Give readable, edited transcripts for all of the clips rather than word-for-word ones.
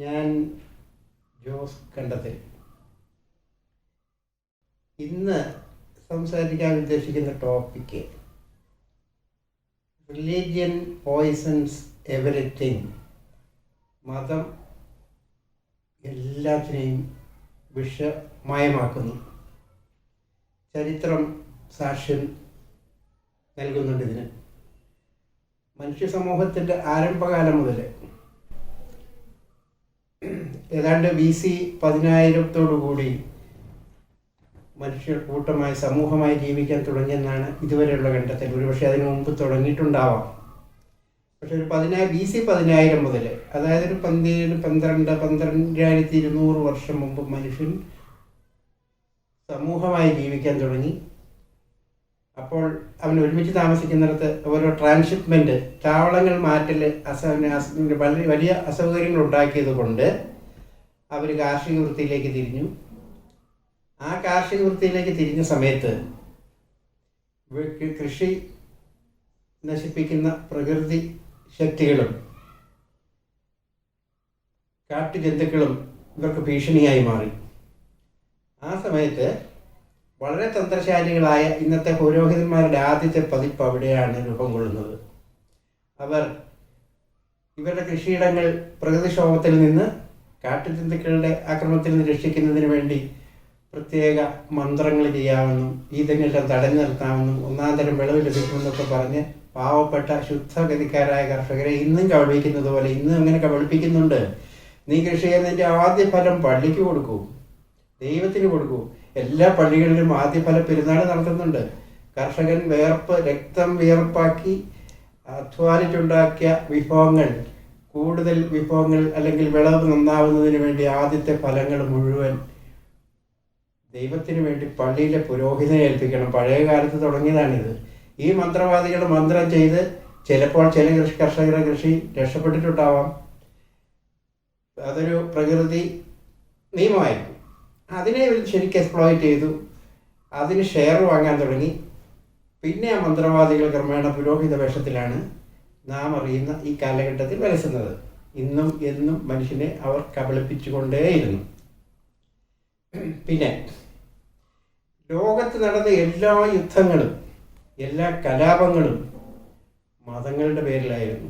ഞാൻ ജോസ് കണ്ടത്തിൽ. ഇന്ന് സംസാരിക്കാൻ ഉദ്ദേശിക്കുന്ന ടോപ്പിക്ക് റിലീജിയൻ പോയ്സൺസ് എവരിത്തിങ്. മതം എല്ലാത്തിനെയും വിഷമയമാക്കുന്നു. ചരിത്രം സാക്ഷ്യം നൽകുന്നുണ്ട് ഇതിന്. മനുഷ്യ സമൂഹത്തിൻ്റെ ആരംഭകാലം മുതൽ ഏതാണ്ട് BC 10,000 മനുഷ്യർ കൂട്ടമായി സമൂഹമായി ജീവിക്കാൻ തുടങ്ങിയെന്നാണ് ഇതുവരെയുള്ള കണ്ടെത്തൽ. ഒരുപക്ഷെ അതിനു മുമ്പ് തുടങ്ങിയിട്ടുണ്ടാവാം. പക്ഷെ ഒരു BC 10,000 മുതൽ, അതായത് ഒരു 12,200 വർഷം മുമ്പ് മനുഷ്യൻ സമൂഹമായി ജീവിക്കാൻ തുടങ്ങി. അപ്പോൾ അവൻ ഒരുമിച്ച് താമസിക്കുന്നിടത്ത് ഓരോ ട്രാൻസ്ഷിപ്മെൻറ്റ്, താവളങ്ങൾ മാറ്റൽ വലിയ അസൗകര്യങ്ങൾ ഉണ്ടാക്കിയത് കൊണ്ട് അവർ കാർഷിക വൃത്തിയിലേക്ക് തിരിഞ്ഞു. ആ കാർഷിക വൃത്തിയിലേക്ക് തിരിഞ്ഞ സമയത്ത് കൃഷി നശിപ്പിക്കുന്ന പ്രകൃതി ശക്തികളും കാട്ടുജന്തുക്കളും ഇവർക്ക് ഭീഷണിയായി മാറി. ആ സമയത്ത് വളരെ തന്ത്രശാലികളായ ഇന്നത്തെ പുരോഹിതന്മാരുടെ ആദ്യത്തെ പതിപ്പ് അവിടെയാണ് രൂപം കൊള്ളുന്നത്. അവർ ഇവരുടെ കൃഷിയിടങ്ങൾ പ്രകൃതിക്ഷോഭത്തിൽ നിന്ന്, കാട്ടുജന്തുക്കളുടെ ആക്രമണത്തിൽ നിന്ന് രക്ഷിക്കുന്നതിന് വേണ്ടി പ്രത്യേക മന്ത്രങ്ങൾ ചെയ്യാമെന്നും ഇതെല്ലാം തടഞ്ഞു നിർത്താമെന്നും ഒന്നാം തരം വിളവ് ലഭിക്കുമെന്നൊക്കെ പറഞ്ഞ് പാവപ്പെട്ട ശുദ്ധഗതിക്കാരായ കർഷകരെ ഇന്നും കബളിപ്പിക്കുന്നത് പോലെ ഇന്നും അങ്ങനെ കബളിപ്പിക്കുന്നുണ്ട്. നീ കൃഷി ചെയ്യുന്നതിൻ്റെ ആദ്യ ഫലം പള്ളിക്ക് കൊടുക്കൂ, ദൈവത്തിന് കൊടുക്കൂ. എല്ലാ പള്ളികളിലും ആദ്യ ഫല പെരുന്നാൾ നടത്തുന്നുണ്ട്. കർഷകൻ രക്തം വിയർപ്പാക്കി അധ്വാനിച്ചുണ്ടാക്കിയ വിഭവങ്ങൾ, കൂടുതൽ വിഭവങ്ങൾ അല്ലെങ്കിൽ വിളവ് നന്നാവുന്നതിന് വേണ്ടി ആദ്യത്തെ ഫലങ്ങൾ മുഴുവൻ ദൈവത്തിന് വേണ്ടി പള്ളിയിലെ പുരോഹിതനെ ഏൽപ്പിക്കണം. പഴയ കാലത്ത് തുടങ്ങിയതാണിത്. ഈ മന്ത്രവാദികൾ മന്ത്രം ചെയ്ത് ചിലപ്പോൾ ചില കർഷകരുടെ കൃഷി രക്ഷപ്പെട്ടിട്ടുണ്ടാവാം. അതൊരു പ്രകൃതി നിയമമായിരുന്നു. അതിനെ ശരിക്കും എക്സ്പ്ലോയിറ്റ് ചെയ്തു. അതിന് ഷെയർ വാങ്ങാൻ തുടങ്ങി. പിന്നെ ആ മന്ത്രവാദികൾ ക്രമേണ പുരോഹിത വേഷത്തിലാണ് നാം അറിയുന്ന ഈ കാലഘട്ടത്തിൽ വലസുന്നത്. ഇന്നും എന്നും മനുഷ്യനെ അവർ കബളിപ്പിച്ചുകൊണ്ടേയിരുന്നു. പിന്നെ ലോകത്ത് നടന്ന എല്ലാ യുദ്ധങ്ങളും എല്ലാ കലാപങ്ങളും മതങ്ങളുടെ പേരിലായിരുന്നു.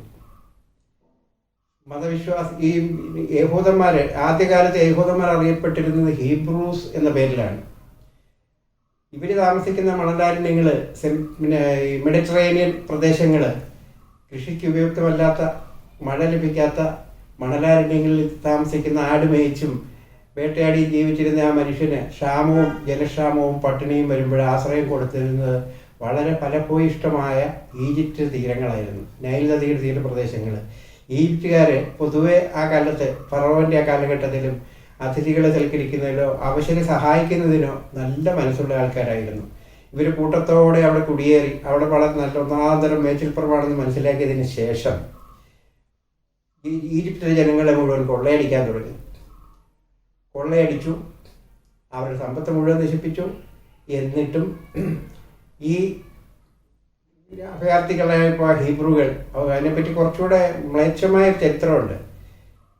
ഈ യഹൂദന്മാര്, ആദ്യകാലത്ത് യഹൂദന്മാർ അറിയപ്പെട്ടിരുന്നത് ഹീബ്രൂസ് എന്ന പേരിലാണ്. ഇവർ താമസിക്കുന്ന മണലാരണ്യങ്ങൾ, ഈ മെഡിറ്ററേനിയൻ പ്രദേശങ്ങൾ, കൃഷിക്ക് ഉപയുക്തമല്ലാത്ത, മഴ ലഭിക്കാത്ത മണലാരണ്യങ്ങളിൽ താമസിക്കുന്ന ആട് മേയിച്ചും വേട്ടയാടി ജീവിച്ചിരുന്ന ആ മനുഷ്യന് ക്ഷാമവും ജലക്ഷാമവും പട്ടിണിയും വരുമ്പോൾ ആശ്രയം കൊടുത്തിരുന്നത് വളരെ ഫലഭൂയിഷ്ടമായ ഈജിപ്റ്റ് തീരങ്ങളായിരുന്നു. നൈൽ നദിയുടെ തീരപ്രദേശങ്ങൾ. ഈജിപ്തുകാർ പൊതുവെ ആ കാലത്ത്, ഫറവോൻ്റെ ആ കാലഘട്ടത്തിലും അതിഥികളെ സൽക്കരിക്കുന്നതിനോ അവശരെ സഹായിക്കുന്നതിനോ നല്ല മനസ്സുള്ള ആൾക്കാരായിരുന്നു. ഇവർ കൂട്ടത്തോടെ അവിടെ കുടിയേറി അവിടെ വളരെ നല്ല ഒന്നാന്തരം മേച്ചിൽപ്പുറമാണെന്ന് മനസ്സിലാക്കിയതിന് ശേഷം ഈജിപ്തിലെ ജനങ്ങളെ മുഴുവൻ കൊള്ളയടിക്കാൻ തുടങ്ങി. കൊള്ളയടിച്ചു, അവരുടെ സമ്പത്ത് മുഴുവൻ നശിപ്പിച്ചു. എന്നിട്ടും ഈ അഭയാർത്ഥികളായ ഹീബ്രുകൾ, അതിനെപ്പറ്റി കുറച്ചുകൂടെ മ്ലേച്ഛമായ ചരിത്രമുണ്ട്.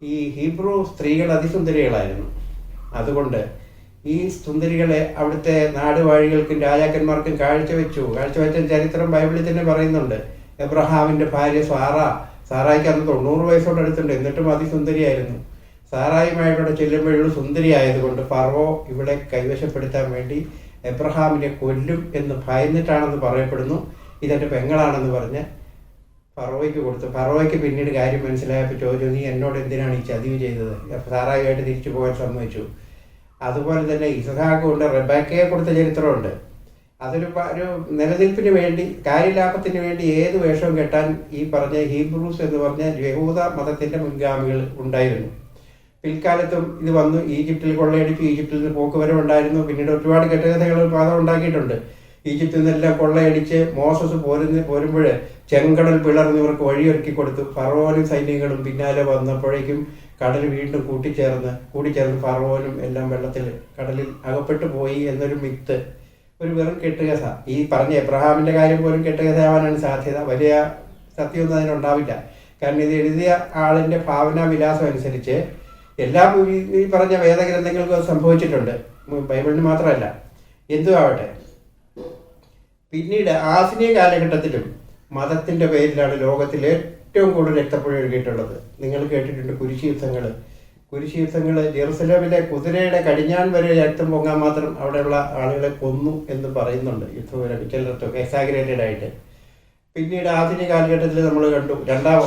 ഈ ഹീബ്രു സ്ത്രീകൾ അതിസുന്ദരികളായിരുന്നു. അതുകൊണ്ട് ഈ സുന്ദരികളെ അവിടുത്തെ നാടുവാഴികൾക്കും രാജാക്കന്മാർക്കും കാഴ്ചവെച്ച ചരിത്രം ബൈബിളിൽ തന്നെ പറയുന്നുണ്ട്. എബ്രഹാമിൻ്റെ ഭാര്യ സാറായിക്ക് അന്ന് 90 വയസ്സോടടുത്തുണ്ട്. എന്നിട്ടും അതിസുന്ദരിയായിരുന്നു. സാറായുമായിട്ടൂടെ ചെല്ലുമ്പോഴുള്ള സുന്ദരി ആയതുകൊണ്ട് ഫറവോ ഇവിടെ കൈവശപ്പെടുത്താൻ വേണ്ടി എബ്രഹാമിനെ കൊല്ലും എന്ന് ഭയന്നിട്ടാണെന്ന് പറയപ്പെടുന്നു. ഇതെൻ്റെ പെങ്ങളാണെന്ന് പറഞ്ഞ് ഫറവോയ്ക്ക് കൊടുത്തു. ഫറവോയ്ക്ക് പിന്നീട് കാര്യം മനസ്സിലായപ്പോൾ ചോദിച്ചു, നീ എന്നോട് എന്തിനാണ് ഈ ചതിവ് ചെയ്തത്? സാറായുമായിട്ട് തിരിച്ചു പോകാൻ സമ്മതിച്ചു. അതുപോലെ തന്നെ ഇസഹാക്ക് കൊണ്ട് റെബേക്കയെ കൊടുത്ത ചരിത്രമുണ്ട്. അതൊരു നിലനിൽപ്പിന് വേണ്ടി, കാര്യലാഭത്തിന് വേണ്ടി ഏത് വേഷവും കെട്ടാൻ ഈ പറഞ്ഞ ഹീബ്രൂസ് എന്ന് പറഞ്ഞ യഹൂദ മതത്തിൻ്റെ മുൻഗാമികൾ ഉണ്ടായിരുന്നു. പിൽക്കാലത്തും ഇത് വന്നു. ഈജിപ്തിൽ കൊള്ളയടിച്ചു. ഈജിപ്തിൽ നിന്ന് പോക്കുവരവുണ്ടായിരുന്നു. പിന്നീട് ഒരുപാട് കെട്ടുകഥകൾ പാദം ഉണ്ടാക്കിയിട്ടുണ്ട്. ഈജിപ്തിൽ നിന്നെല്ലാം കൊള്ളയടിച്ച് മോസസ് പോരുമ്പോൾ ചെങ്കടൽ പിളർന്ന് ഇവർക്ക് വഴിയൊരുക്കി കൊടുത്തു. ഫറവോനും സൈന്യങ്ങളും പിന്നാലെ വന്നപ്പോഴേക്കും കടൽ വീണ്ടും കൂടിച്ചേർന്ന് ഫറവോനും എല്ലാം കടലിൽ അകപ്പെട്ടു പോയി എന്നൊരു മിത്ത്, ഒരു വെറും കെട്ടുകഥ. ഈ പറഞ്ഞ എബ്രഹാമിൻ്റെ കാര്യം പോലും കെട്ടുകഥയാവാനാണ് സാധ്യത. വലിയ സത്യമൊന്നും അതിനുണ്ടാവില്ല. കാരണം ഇത് എഴുതിയ ആളിൻ്റെ ഭാവനാ വിലാസം അനുസരിച്ച് എല്ലാം ഈ പറഞ്ഞ വേദഗ്രന്ഥങ്ങൾക്കും അത് സംഭവിച്ചിട്ടുണ്ട്, ബൈബിളിന് മാത്രമല്ല. എന്തു ആവട്ടെ, പിന്നീട് ആധുനിക കാലഘട്ടത്തിലും മതത്തിൻ്റെ പേരിലാണ് ലോകത്തിൽ ഏറ്റവും കൂടുതൽ രക്തപ്പുഴ ഒഴുകിയിട്ടുള്ളത്. നിങ്ങൾ കേട്ടിട്ടുണ്ട് കുരിശ് യുദ്ധങ്ങൾ ജെറുസലേമിലെ കുതിരയുടെ കടിഞ്ഞാൻ വരെ രക്തം പൊങ്ങാൻ മാത്രം അവിടെയുള്ള ആളുകളെ കൊന്നു എന്ന് പറയുന്നുണ്ട് യുദ്ധപരം ചിലർക്കൊക്കെ എക്സാഗ്രേറ്റഡ് ആയിട്ട്. പിന്നീട് ആധുനിക കാലഘട്ടത്തിൽ നമ്മൾ കണ്ടു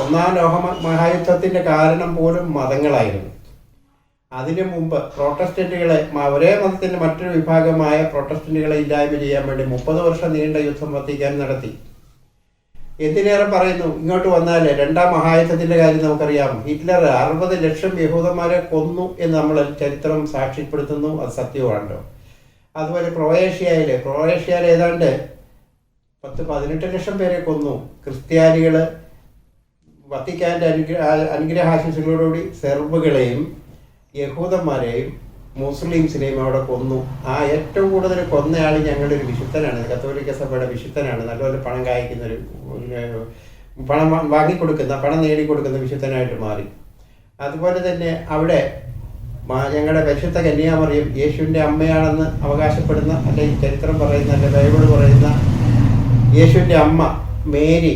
ഒന്നാം ലോക മഹായുദ്ധത്തിൻ്റെ കാരണം പോലും മതങ്ങളായിരുന്നു. അതിനു മുമ്പ് പ്രൊട്ടസ്റ്റന്റുകളെ, ഒരേ മതത്തിൻ്റെ മറ്റൊരു വിഭാഗമായ പ്രൊട്ടസ്റ്റന്റുകളെ ഇല്ലായ്മ ചെയ്യാൻ വേണ്ടി 30 വർഷം നീണ്ട യുദ്ധം വത്തിക്കാൻ നടത്തി. എന്തിനേറെ പറയുന്നു, ഇങ്ങോട്ട് വന്നാൽ രണ്ടാം മഹായുദ്ധത്തിൻ്റെ കാര്യം നമുക്കറിയാം. ഹിറ്റ്ലർ 60 ലക്ഷം യഹൂദന്മാരെ കൊന്നു എന്ന് നമ്മൾ ചരിത്രം സാക്ഷ്യപ്പെടുത്തുന്നു. അത് സത്യമാണല്ലോ. അതുപോലെ ക്രൊയേഷ്യയിൽ ഏതാണ്ട് 18 ലക്ഷം പേരെ കൊന്നു. ക്രിസ്ത്യാനികൾ വത്തിക്കാൻ്റെ അനുഗ്രഹാശിസുകളോടുകൂടി സെർബുകളെയും യഹൂദന്മാരെയും മുസ്ലിംസിനെയും അവിടെ കൊന്നു. ആ ഏറ്റവും കൂടുതൽ കൊന്നയാൾ ഞങ്ങളുടെ ഒരു വിശുദ്ധനാണ്, കത്തോലിക്ക സഭയുടെ വിശുദ്ധനാണ്. നല്ലപോലെ പണം കായ്ക്കുന്നൊരു, പണം വാങ്ങിക്കൊടുക്കുന്ന, പണം നേടിക്കൊടുക്കുന്ന വിശുദ്ധനായിട്ട് മാറി. അതുപോലെ തന്നെ അവിടെ ഞങ്ങളുടെ പരിശുദ്ധ കന്യാമറിയം യേശുവിൻ്റെ അമ്മയാണെന്ന് അവകാശപ്പെടുന്ന, അല്ലെങ്കിൽ ചരിത്രം പറയുന്ന, അല്ലെങ്കിൽ ബൈബിൾ പറയുന്ന യേശുവിൻ്റെ അമ്മ മേരി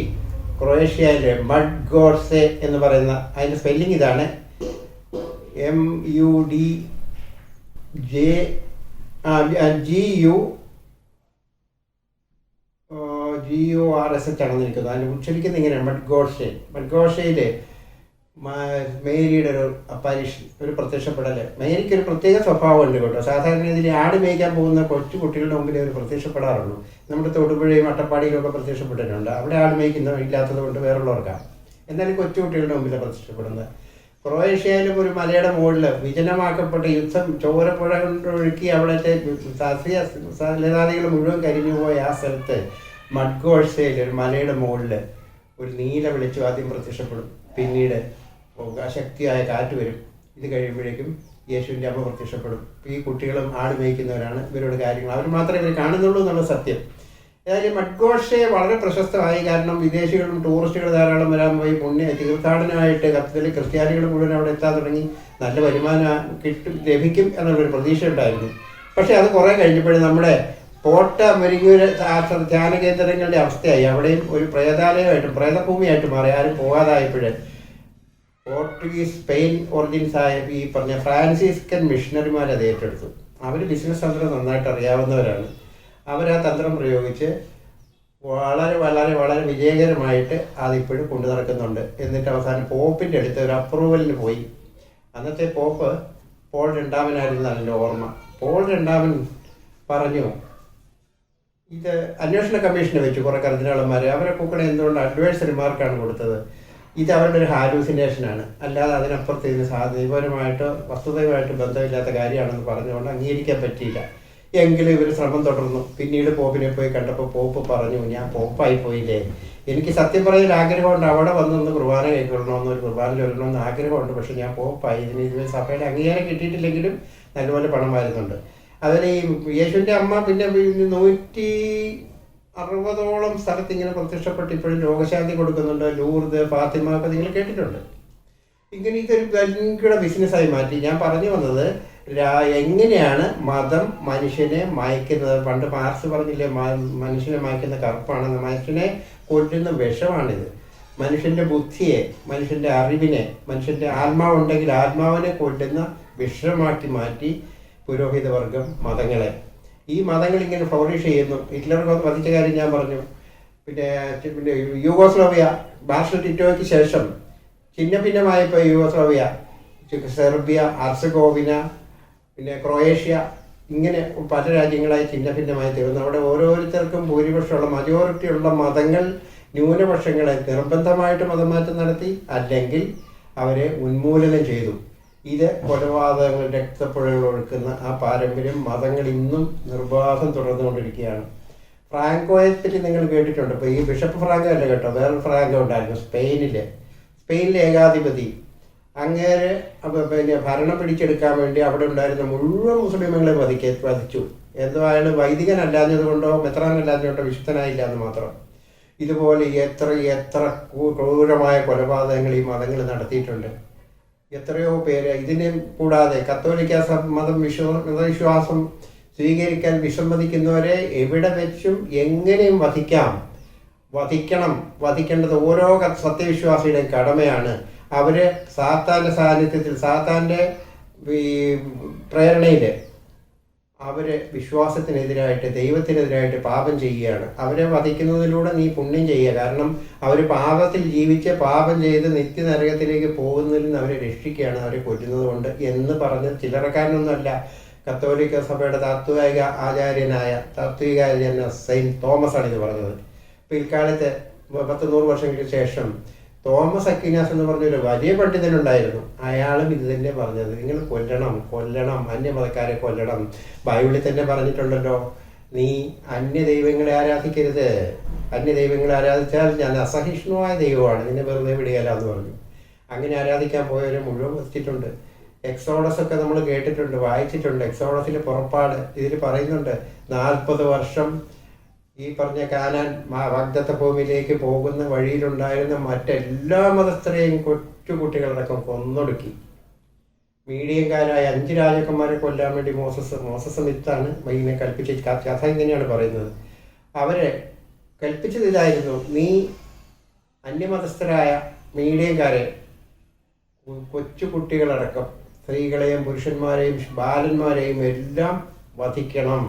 ക്രൊയേഷ്യയിലെ മഡ്ഗോഡ്സെ എന്ന് പറയുന്ന, അതിൻ്റെ സ്പെല്ലിംഗ് ഇതാണ്, MUDJGURSH ആണെന്ന് ഇരിക്കുന്നത്. അതിന് ഉച്ചരിക്കുന്നത് ഇങ്ങനെയാണ്, മഡ്ഗോഡ്സയിൽ മേരിയുടെ ഒരു അപ്പാരിഷൻ, ഒരു പ്രത്യക്ഷപ്പെടൽ. മേരിക്ക് ഒരു പ്രത്യേക സ്വഭാവമുണ്ട് കേട്ടോ. സാധാരണ ഇതിൽ ആട് മേയ്ക്കാൻ പോകുന്ന കൊച്ചു കുട്ടികളുടെ മുമ്പിൽ ഒരു പ്രത്യക്ഷപ്പെടാറുള്ളൂ. നമ്മുടെ തൊടുപുഴയും അട്ടപ്പാടിയിലും ഒക്കെ പ്രത്യക്ഷപ്പെട്ടിട്ടുണ്ട്. അവിടെ ആട് മേയ്ക്കുന്ന ഇല്ലാത്തത് കൊണ്ട് വേറുള്ളവർക്കാണ്. എന്നാലും കൊച്ചു കുട്ടികളുടെ മുമ്പിൽ പ്രത്യക്ഷപ്പെടുന്നത്. ക്രൊയേഷ്യയിലും ഒരു മലയുടെ മുകളിൽ വിജനമാക്കപ്പെട്ട യുദ്ധം ചോരപ്പുഴ കൊണ്ടൊഴുക്കി അവിടുത്തെ സസ്യലതാദികൾ മുഴുവൻ കരിഞ്ഞു പോയ ആ സ്ഥലത്ത് മഡ്ഗോഡ്സയിൽ ഒരു മലയുടെ മുകളിൽ ഒരു നീല വെളിച്ചം ആദ്യം പ്രത്യക്ഷപ്പെടും. പിന്നീട് ശക്തിയായ കാറ്റ് വരും. ഇത് കഴിയുമ്പോഴേക്കും യേശുവിൻ്റെ അമ്മ പ്രത്യക്ഷപ്പെടും. ഈ കുട്ടികളും ആട് മേയ്ക്കുന്നവരാണ്. ഇവരുടെ കാര്യങ്ങൾ അവർ മാത്രമേ ഇവർ കാണുന്നുള്ളൂ എന്നുള്ള സത്യം. ഏതായാലും മഡ്ഗോഡ്സെ വളരെ പ്രശസ്തമായി. കാരണം വിദേശികളും ടൂറിസ്റ്റുകൾ ധാരാളം വരാൻ പോയി. തീർത്ഥാടനമായിട്ട് കത്തലിക് ക്രിസ്ത്യാനികൾ മുഴുവൻ അവിടെ എത്താൻ തുടങ്ങി. നല്ല വരുമാനം ലഭിക്കും എന്നുള്ളൊരു പ്രതീക്ഷ ഉണ്ടായിരുന്നു. പക്ഷേ അത് കുറേ കഴിഞ്ഞപ്പോഴും നമ്മുടെ കോട്ട മുരിങ്ങൂര് ധ്യാന കേന്ദ്രങ്ങളുടെ അവസ്ഥയായി. അവിടെയും ഒരു പ്രേതാലയമായിട്ടും പ്രേതഭൂമിയായിട്ട് മാറി. ആരും പോകാതായപ്പോഴേ പോർട്ടുഗീസ് സ്പെയിൻ ഒറിജിൻസായ ഈ പറഞ്ഞ ഫ്രാൻസിസ്കൻ മിഷണറിമാർ അത് ഏറ്റെടുത്തു. അവർ ബിസിനസ് തന്ത്രം നന്നായിട്ട് അറിയാവുന്നവരാണ്. അവർ ആ തന്ത്രം പ്രയോഗിച്ച് വളരെ വളരെ വളരെ വിജയകരമായിട്ട് അതിപ്പോഴും കൊണ്ടു നടക്കുന്നുണ്ട്. എന്നിട്ട് അവസാനം പോപ്പിൻ്റെ അടുത്ത് ഒരു അപ്രൂവലിന് പോയി. അന്നത്തെ പോപ്പ് പോൾ രണ്ടാമനായിരുന്നു അതിൻ്റെ ഓർമ്മ. പോൾ രണ്ടാമൻ പറഞ്ഞു, ഇത് അന്വേഷണ കമ്മീഷനെ വെച്ചു കുറേ കർദിനാളന്മാരെ. അവരെ പൂക്കളെ എന്തുകൊണ്ട് അഡ്വൈസറി മാർക്കാണ് കൊടുത്തത്. ഇത് അവരുടെ ഒരു ഹാലൂസിനേഷനാണ്, അല്ലാതെ അതിനപ്പുറത്ത് ഇതിന് ദൈവപരമായിട്ടോ വസ്തുതയുമായിട്ട് ബന്ധമില്ലാത്ത കാര്യമാണെന്ന് പറഞ്ഞുകൊണ്ട് അംഗീകരിക്കാൻ പറ്റിയില്ല. എങ്കിലും ഇവർ ശ്രമം തുടർന്നു. പിന്നീട് പോപ്പിനെ പോയി കണ്ടപ്പോൾ പോപ്പ് പറഞ്ഞു, ഞാൻ പോപ്പായി പോയില്ലേ, എനിക്ക് സത്യം പറയാൻ ആഗ്രഹമുണ്ട്, അവിടെ വന്നൊന്ന് കുർബാന കേൾക്കണമെന്ന്, ഒരു കുർബാന ചൊല്ലണമെന്ന് ആഗ്രഹമുണ്ട്. പക്ഷെ ഞാൻ പോപ്പായി. ഇതിന് സഭയുടെ അംഗീകാരം കിട്ടിയിട്ടില്ലെങ്കിലും നല്ലപോലെ പണം വരുന്നുണ്ട്. അതിന് ഈ യേശുവിൻ്റെ അമ്മ പിന്നെ 160ഓളം സ്ഥലത്ത് ഇങ്ങനെ പ്രത്യക്ഷപ്പെട്ട് ഇപ്പോഴും രോഗശാന്തി കൊടുക്കുന്നുണ്ട്. ലൂർദ്, ഫാത്തിമ ഒക്കെ നിങ്ങൾ കേട്ടിട്ടുണ്ട്. ഇങ്ങനെ ഇതൊരു ഭയങ്കര ബിസിനസ്സായി മാറ്റി. ഞാൻ പറഞ്ഞു വന്നത് എങ്ങനെയാണ് മതം മനുഷ്യനെ മായ്ക്കുന്നത്. പണ്ട് മാർക്സ് പറഞ്ഞില്ലേ, മനുഷ്യനെ മായ്ക്കുന്ന കറുപ്പാണെന്ന്. മനുഷ്യനെ കൊല്ലുന്ന വിഷമാണിത്. മനുഷ്യൻ്റെ ബുദ്ധിയെ, മനുഷ്യൻ്റെ അറിവിനെ, മനുഷ്യൻ്റെ ആത്മാവുണ്ടെങ്കിൽ ആത്മാവിനെ കൊല്ലുന്ന വിഷമാക്കി മാറ്റി പുരോഹിത വർഗം മതങ്ങളെ. ഈ മതങ്ങൾ ഇങ്ങനെ ഫ്ലോറിഷ് ചെയ്യുന്നു. ഹിറ്റ്ലർ വധിച്ച കാര്യം ഞാൻ പറഞ്ഞു. പിന്നെ യൂഗോസ്ലോവിയ, ബാർഷൽ ടിറ്റോയ്ക്ക് ശേഷം ഛിന്ന ഭിന്നമായപ്പോൾ യൂഗോസ്ലോവിയ, സെർബിയ, അർസഗോവിന, പിന്നെ ക്രൊയേഷ്യ, ഇങ്ങനെ പല രാജ്യങ്ങളായി ഛിന്ന ഭിന്നമായി തീർന്നു. അവിടെ ഓരോരുത്തർക്കും ഭൂരിപക്ഷമുള്ള മജോറിറ്റിയുള്ള മതങ്ങൾ ന്യൂനപക്ഷങ്ങളെ നിർബന്ധമായിട്ട് മതമാറ്റം നടത്തി, അല്ലെങ്കിൽ അവരെ ഉന്മൂലനം ചെയ്തു. ഇത് കൊലപാതകങ്ങൾ, രക്തപ്പുഴകൾ ഒഴുക്കുന്ന ആ പാരമ്പര്യം മതങ്ങൾ ഇന്നും നിർബാധം തുടർന്നുകൊണ്ടിരിക്കുകയാണ്. ഫ്രാങ്കോയെ പറ്റി നിങ്ങൾ കേട്ടിട്ടുണ്ട്. ഇപ്പോൾ ഈ ബിഷപ്പ് ഫ്രാങ്കോ അല്ല കേട്ടോ, വേറൊരു ഫ്രാങ്കോ ഉണ്ടായിരുന്നു സ്പെയിനിലെ ഏകാധിപതി. അങ്ങേരെ പിന്നെ ഭരണം പിടിച്ചെടുക്കാൻ വേണ്ടി അവിടെ ഉണ്ടായിരുന്ന മുഴുവൻ മുസ്ലിമുകളെ വധിച്ചു. എന്തോ അയാൾ വൈദികനല്ലാഞ്ഞത് കൊണ്ടോ മെത്രാനല്ലാഞ്ഞതുകൊണ്ടോ വിശുദ്ധനായില്ല എന്ന് മാത്രം. ഇതുപോലെ എത്ര ക്രൂരമായ കൊലപാതകങ്ങൾ ഈ മതങ്ങൾ നടത്തിയിട്ടുണ്ട്. എത്രയോ പേര് ഇതിനെ കൂടാതെ കത്തോലിക്ക മതവിശ്വാസം സ്വീകരിക്കാൻ വിസമ്മതിക്കുന്നവരെ എവിടെ വെച്ചും എങ്ങനെയും വധിക്കേണ്ടത് ഓരോ സത്യവിശ്വാസിയുടെയും കടമയാണ്. അവര് സാത്താന്റെ സാന്നിധ്യത്തിൽ, സാത്താന്റെ പ്രേരണയിൽ അവര് വിശ്വാസത്തിനെതിരായിട്ട്, ദൈവത്തിനെതിരായിട്ട് പാപം ചെയ്യുകയാണ്. അവരെ വധിക്കുന്നതിലൂടെ നീ പുണ്യം ചെയ്യുക. കാരണം അവർ പാപത്തിൽ ജീവിച്ച് പാപം ചെയ്ത് നിത്യനരകത്തിലേക്ക് പോകുന്നതിൽ നിന്ന് അവരെ രക്ഷിക്കുകയാണ്, അവരെ കൊല്ലുന്നത് കൊണ്ട് എന്ന് പറഞ്ഞ് ചില്ലറക്കാരനൊന്നുമല്ല കത്തോലിക്ക സഭയുടെ താത്വികാചാര്യൻ സെയിന്റ് തോമസ് ആണ് ഇത് പറഞ്ഞത്. പിൽക്കാലത്ത് 100 വർഷങ്ങൾക്ക് ശേഷം തോമസ് അക്വീനാസ് എന്ന് പറഞ്ഞൊരു വലിയ പണ്ഡിതനുണ്ടായിരുന്നു. അയാളും ഇത് തന്നെ പറഞ്ഞത്, നിങ്ങൾ കൊല്ലണം, അന്യമതക്കാരെ കൊല്ലണം. ബൈബിളിൽ തന്നെ പറഞ്ഞിട്ടുണ്ടല്ലോ, നീ അന്യദൈവങ്ങളെ ആരാധിക്കരുത്, അന്യദൈവങ്ങളെ ആരാധിച്ചാൽ ഞാൻ അസഹിഷ്ണുവായ ദൈവമാണ്, നിന്നെ വെറുതെ വിടുകയില്ല എന്ന് പറഞ്ഞു. അങ്ങനെ ആരാധിക്കാൻ പോയവരെ മുഴുവൻ വധിച്ചിട്ടുണ്ട്. എക്സോഡസ് ഒക്കെ നമ്മൾ കേട്ടിട്ടുണ്ട്, വായിച്ചിട്ടുണ്ട്. എക്സോഡസിലെ പുറപ്പാട് ഇതിൽ പറയുന്നുണ്ട്, 40 വർഷം ഈ പറഞ്ഞ കാനാൻ വാഗ്ദത്ത ഭൂമിയിലേക്ക് പോകുന്ന വഴിയിലുണ്ടായിരുന്ന മറ്റെല്ലാ മതസ്ഥരെയും കൊച്ചുകുട്ടികളടക്കം കൊന്നൊടുക്കി. മീഡിയംകാരായ 5 രാജാക്കന്മാരെ കൊല്ലാൻ വേണ്ടി മോസസ് മിത്താണ് ഇതിനെ കൽപ്പിച്ച കഥ ഇങ്ങനെയാണ് പറയുന്നത്. അവരെ കൽപ്പിച്ചത് ഇതായിരുന്നു, നീ അന്യമതസ്ഥരായ മീഡിയംകാരെ, കൊച്ചുകുട്ടികളടക്കം സ്ത്രീകളെയും പുരുഷന്മാരെയും ബാലന്മാരെയും എല്ലാം വധിക്കണം,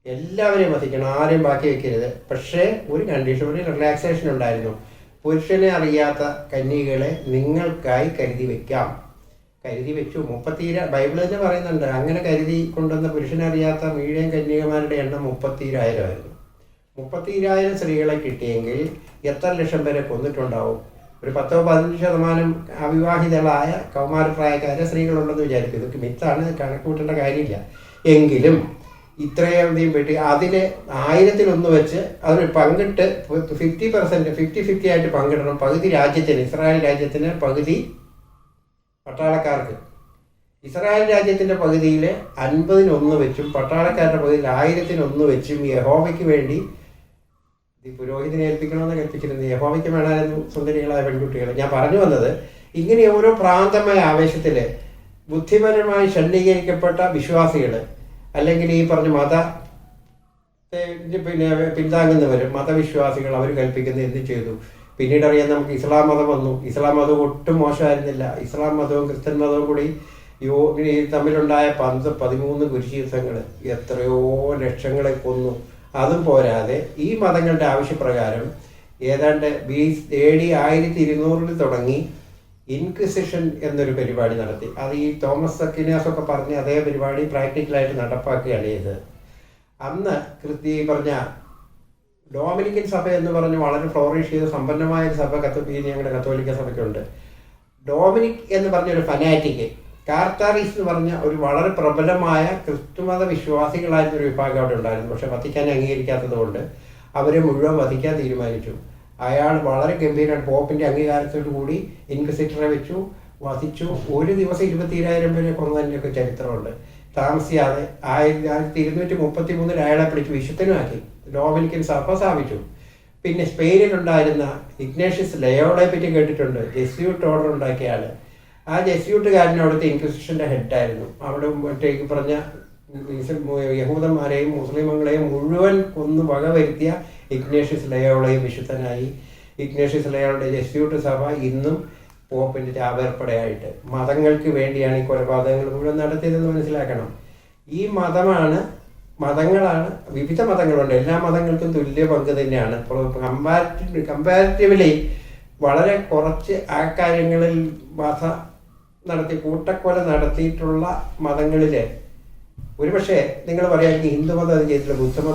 എല്ലാവരെയും വധിക്കണം, ആരെയും ബാക്കി വെക്കരുത്. പക്ഷേ ഒരു കണ്ടീഷൻ, ഒരു റിലാക്സേഷൻ ഉണ്ടായിരുന്നു. പുരുഷനെ അറിയാത്ത കന്യകകളെ നിങ്ങൾക്കായി കരുതി വെച്ചു. 30,000 ബൈബിൾ തന്നെ പറയുന്നുണ്ട്. അങ്ങനെ കരുതി കൊണ്ടുവന്ന പുരുഷനെ അറിയാത്ത മീഡിയം കന്യകമാരുടെ എണ്ണം 30,000 ആയിരുന്നു. 30,000 സ്ത്രീകളെ കിട്ടിയെങ്കിൽ എത്ര ലക്ഷം പേരെ കൊന്നിട്ടുണ്ടാവും? ഒരു 10-15% അവിവാഹിതകളായ കൗമാരപ്രായക്കാരെ സ്ത്രീകളുണ്ടെന്ന് വിചാരിക്കും. ഇതൊക്കെ മിത്താണ്, കണക്ക് കൂട്ടേണ്ട കാര്യമില്ല. എങ്കിലും ഇത്രയധികം പെട്ടി അതിൽ 1000-1 വെച്ച് അത് പങ്കിട്ട് 50% 50-50 ആയിട്ട് പങ്കിടണം. പകുതി രാജ്യത്തിന്, ഇസ്രായേൽ രാജ്യത്തിന് പകുതി പട്ടാളക്കാർക്ക്. ഇസ്രായേൽ രാജ്യത്തിൻ്റെ പകുതിയിൽ 50-1 വെച്ചും പട്ടാളക്കാരുടെ പകുതിയിൽ 1000-1 വെച്ചും യഹോവയ്ക്ക് വേണ്ടി പുരോഹിതനെ ഏൽപ്പിക്കണമെന്ന് കൽപ്പിച്ചിരുന്നു. യഹോവയ്ക്ക് വേണമായിരുന്നു സുന്ദരികളായ പെൺകുട്ടികൾ. ഞാൻ പറഞ്ഞു വന്നത്, ഇങ്ങനെ ഓരോ പ്രാന്തമായ ആവേശത്തിൽ ബുദ്ധിപരമായി ഷണ്ഡീകരിക്കപ്പെട്ട വിശ്വാസികൾ, അല്ലെങ്കിൽ ഈ പറഞ്ഞ പിന്താങ്ങുന്നവരും മതവിശ്വാസികൾ, അവർ കൽപ്പിക്കുന്ന എന്ത് ചെയ്തു? പിന്നീട് അറിയാൻ നമുക്ക് ഇസ്ലാം മതം വന്നു. ഇസ്ലാം മതം ഒട്ടും മോശമായിരുന്നില്ല. ഇസ്ലാം മതവും ക്രിസ്ത്യൻ മതവും കൂടി തമ്മിലുണ്ടായ 13 കുരിശുയുദ്ധങ്ങൾ എത്രയോ ലക്ഷങ്ങളെ കൊന്നു. അതും പോരാതെ ഈ മതങ്ങളുടെ ആവശ്യപ്രകാരം ഏതാണ്ട് AD 1200 തുടങ്ങി ഇൻക്വിസിഷൻ എന്നൊരു പരിപാടി നടത്തി. അത് ഈ തോമസ് അക്വീനാസ് ഒക്കെ പറഞ്ഞ് അതേ പരിപാടി പ്രാക്ടിക്കലായിട്ട് നടപ്പാക്കുകയാണ് ചെയ്തത്. അന്ന് പറഞ്ഞ ഡൊമിനിക്കൻ സഭ എന്ന് പറഞ്ഞ് വളരെ ഫ്ലോറിഷ് ചെയ്ത സമ്പന്നമായ ഒരു സഭ ഞങ്ങളുടെ കത്തോലിക്ക സഭയ്ക്കുണ്ട്. ഡൊമിനിക് എന്ന് പറഞ്ഞൊരു ഫനാറ്റിക്, കാർത്താറീസ് എന്ന് പറഞ്ഞ ഒരു വളരെ പ്രബലമായ ക്രിസ്തുമത വിശ്വാസികളായിരുന്നൊരു വിഭാഗം അവിടെ ഉണ്ടായിരുന്നു. പക്ഷെ വത്തിക്കാൻ അംഗീകരിക്കാത്തത് കൊണ്ട് അവരെ മുഴുവൻ വധിക്കാൻ തീരുമാനിച്ചു. അയാൾ വളരെ ഗംഭീരമായിട്ട് പോപ്പിൻ്റെ അംഗീകാരത്തോടു കൂടി ഇൻക്വിസിറ്ററെ വെച്ചു, വധിച്ചു. ഒരു ദിവസം 20,000 പേരെ കൊന്നതിൻ്റെയൊക്കെ ചരിത്രമുണ്ട്. താമസിയാതെ 1233 അയാളെ പിടിച്ച് വിശുദ്ധനുമാക്കി. ഡൊമിനിക്കൻ സഭ സ്ഥാപിച്ചു. പിന്നെ സ്പെയിനിലുണ്ടായിരുന്ന ഇഗ്നേഷ്യസ് ലയോളയെ പറ്റി കേട്ടിട്ടുണ്ട്. ജെസ്യൂട്ട് ഓർഡർ ഉണ്ടാക്കിയ ആൾ. ആ ജെസ്യൂട്ടുകാരൻ അവിടുത്തെ ഇൻക്വിസിഷൻ്റെ ഹെഡായിരുന്നു. അവിടെ മറ്റേക്ക് പറഞ്ഞ യഹൂദന്മാരെയും മുസ്ലിമുകളെയും മുഴുവൻ കൊന്നു വകവരുത്തിയ ഇഗ്നേഷ്യസ് ലയോളയും വിശുദ്ധനായി. ഇഗ്നേഷ്യസ് ലയോളയുടെ ജെസ്യൂട്ട് സഭ ഇന്നും പോപ്പിൻ്റെ ചാവേർപ്പടയായിട്ട് മതങ്ങൾക്ക് വേണ്ടിയാണ് ഈ കൊലപാതകങ്ങൾ മുഴുവൻ നടത്തിയതെന്ന് മനസ്സിലാക്കണം. ഈ മതങ്ങളാണ്, വിവിധ മതങ്ങളുണ്ട്, എല്ലാ മതങ്ങൾക്കും തുല്യ പങ്ക് തന്നെയാണ്. കമ്പാരിറ്റീവ്ലി വളരെ കുറച്ച് ആ കാര്യങ്ങളിൽ കൂട്ടക്കൊല നടത്തിയിട്ടുള്ള മതങ്ങളിൽ ഒരുപക്ഷെ നിങ്ങൾ പറയാമെങ്കിൽ ഹിന്ദുമതം അത് ചെയ്തിട്ടില്ല, ബുദ്ധമതം